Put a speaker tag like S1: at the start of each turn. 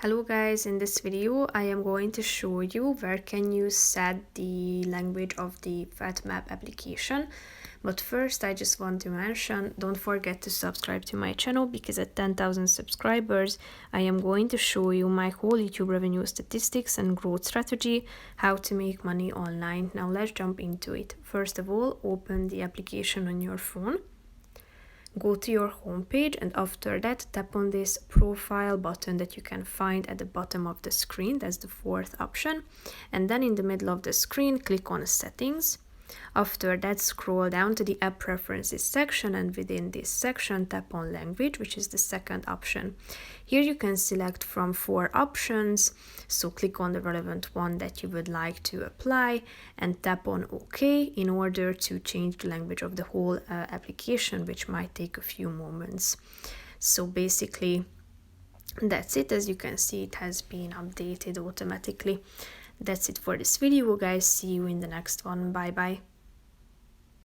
S1: Hello guys, in this video I am going to show you where can you set the language of the Fatmap application. But first I just want to mention, don't forget to subscribe to my channel because at 10,000 subscribers I am going to show you my whole YouTube revenue statistics and growth strategy, how to make money online. Now let's jump into it. First of all, open the application on your phone. Go to your home page and after that tap on this profile button that you can find at the bottom of the screen. That's the fourth option. And then in the middle of the screen, click on settings. After that, scroll down to the app preferences section and within this section tap on language, which is the second option. Here you can select from 4 options, so click on the relevant one that you would like to apply and tap on OK in order to change the language of the whole application, which might take a few moments. So basically that's it. As you can see, it has been updated automatically. That's it for this video, guys. See you in the next one. Bye bye.